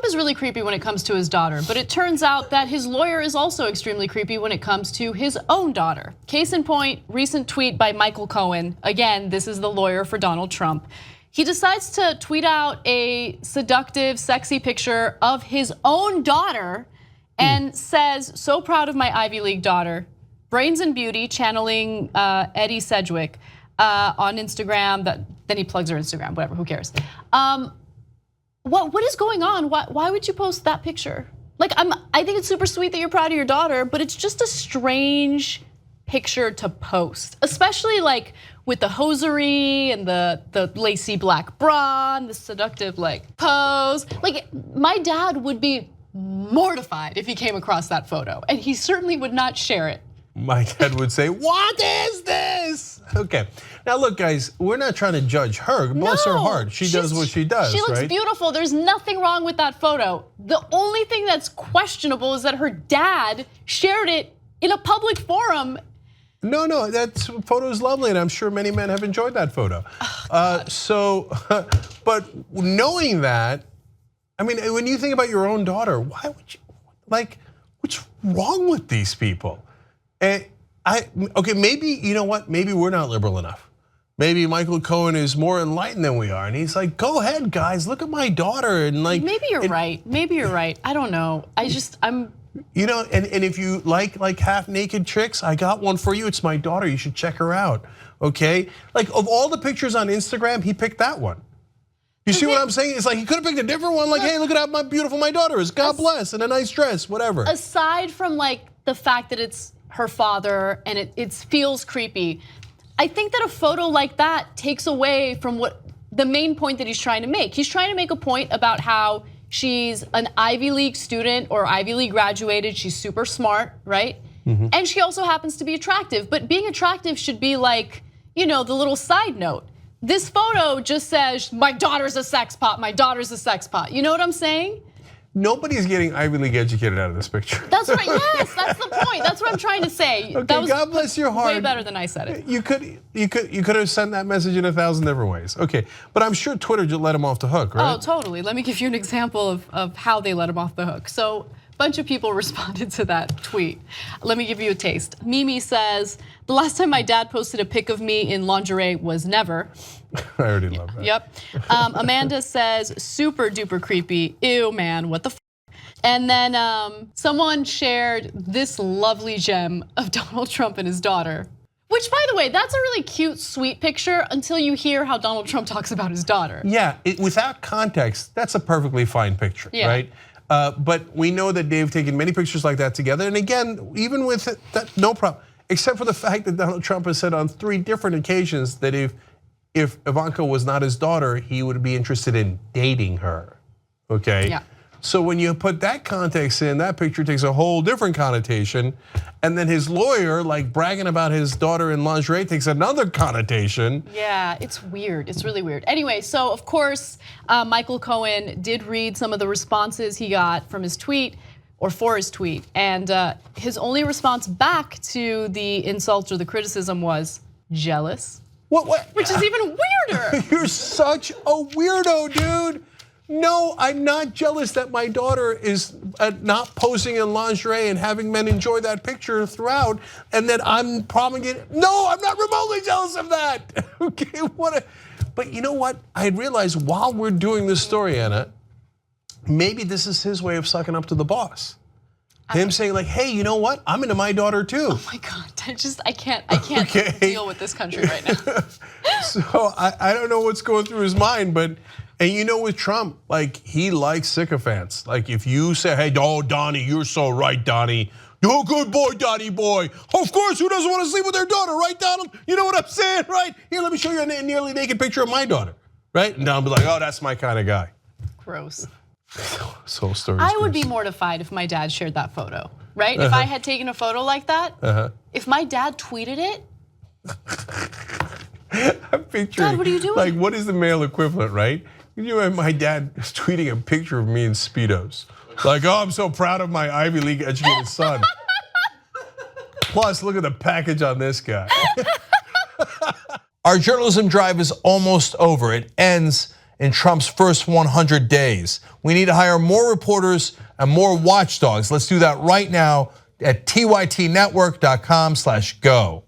is really creepy when it comes to his daughter, but it turns out that his lawyer is also extremely creepy when it comes to his own daughter. Case in point, recent tweet by Michael Cohen. Again, this is the lawyer for Donald Trump. He decides to tweet out a seductive, sexy picture of his own daughter and says, "So proud of my Ivy League daughter. Brains and beauty," channeling Eddie Sedgwick on Instagram. Then he plugs her Instagram, whatever, who cares? What is going on? Why would you post that picture? Like, I think it's super sweet that you're proud of your daughter, but it's just a strange picture to post, especially like with the hosiery and the lacy black bra and the seductive like pose. Like, my dad would be mortified if he came across that photo, and he certainly would not share it. My dad would say, "What is this?" Okay, now look, guys, we're not trying to judge her. Bless her heart, she does what she does. She looks right? beautiful. There's nothing wrong with that photo. The only thing that's questionable is that her dad shared it in a public forum. No, that photo is lovely, and I'm sure many men have enjoyed that photo. But knowing that, I mean, when you think about your own daughter, why would you, like, what's wrong with these people? Okay, maybe, you know what? Maybe we're not liberal enough. Maybe Michael Cohen is more enlightened than we are, and he's like, "Go ahead, guys, look at my daughter." And like, maybe you're right. Maybe you're right. I don't know. I'm. You know, and if you like half naked chicks, I got one for you. It's my daughter. You should check her out. Okay, like of all the pictures on Instagram, he picked that one. You see what I'm saying? It's like he could have picked a different one. Like, hey, look at how beautiful my daughter is. God bless, in a nice dress, whatever. Aside from like the fact that it's her father and it feels creepy, I think that a photo like that takes away from what the main point that he's trying to make. He's trying to make a point about how she's an Ivy League student or Ivy League graduated. She's super smart, right? And she also happens to be attractive. But being attractive should be like, you know, the little side note. This photo just says, "My daughter's a sex pot, my daughter's a sex pot." You know what I'm saying? Nobody's getting Ivy League educated out of this picture. That's right, yes, that's the point. That's what I'm trying to say. Okay, that was God bless your heart. Way better than I said it. You could have sent that message in 1,000 different ways. Okay, but I'm sure Twitter just let him off the hook, right? Oh, totally. Let me give you an example of how they let him off the hook. So a bunch of people responded to that tweet. Let me give you a taste. Mimi says, "The last time my dad posted a pic of me in lingerie was never." I already love that. Yep. Amanda says, "Super duper creepy. Ew, man, what the f?" And then someone shared this lovely gem of Donald Trump and his daughter. Which, by the way, that's a really cute, sweet picture until you hear how Donald Trump talks about his daughter. Yeah, without context, that's a perfectly fine picture, right? But we know that they've taken many pictures like that together. And again, even with it, no problem. Except for the fact that Donald Trump has said on 3 different occasions that if Ivanka was not his daughter, he would be interested in dating her, okay? Yeah. So when you put that context in, that picture takes a whole different connotation. And then his lawyer, like bragging about his daughter in lingerie, takes another connotation. Yeah, it's weird, it's really weird. Anyway, so of course, Michael Cohen did read some of the responses he got from his tweet, or for his tweet. And his only response back to the insult or the criticism was jealous. What? Which is even weirder. You're such a weirdo, dude. No, I'm not jealous that my daughter is not posing in lingerie and having men enjoy that picture throughout, and that I'm promulgating. No, I'm not remotely jealous of that. Okay, but you know what? I realized while we're doing this story, Anna, maybe this is his way of sucking up to the boss. Him saying like, "Hey, you know what? I'm into my daughter too." Oh my God, I can't deal with this country right now. So I don't know what's going through his mind, but. And you know with Trump, like he likes sycophants. Like if you say, "Hey, oh Donnie, you're so right, Donnie. You're a good boy, Donnie boy. Of course, who doesn't want to sleep with their daughter, right, Donald? You know what I'm saying, right? Here, let me show you a nearly naked picture of my daughter, right?" And Donald be like, "Oh, that's my kind of guy." Gross. This whole story. I would be mortified if my dad shared that photo, right? If I had taken a photo like that, if my dad tweeted it. I'm picturing. Dad, what are you doing? Like, what is the male equivalent, right? You know, my dad is tweeting a picture of me in Speedos. Like, "Oh, I'm so proud of my Ivy League educated son." Plus, look at the package on this guy. Our journalism drive is almost over. It ends in Trump's first 100 days. We need to hire more reporters and more watchdogs. Let's do that right now at tytnetwork.com/go.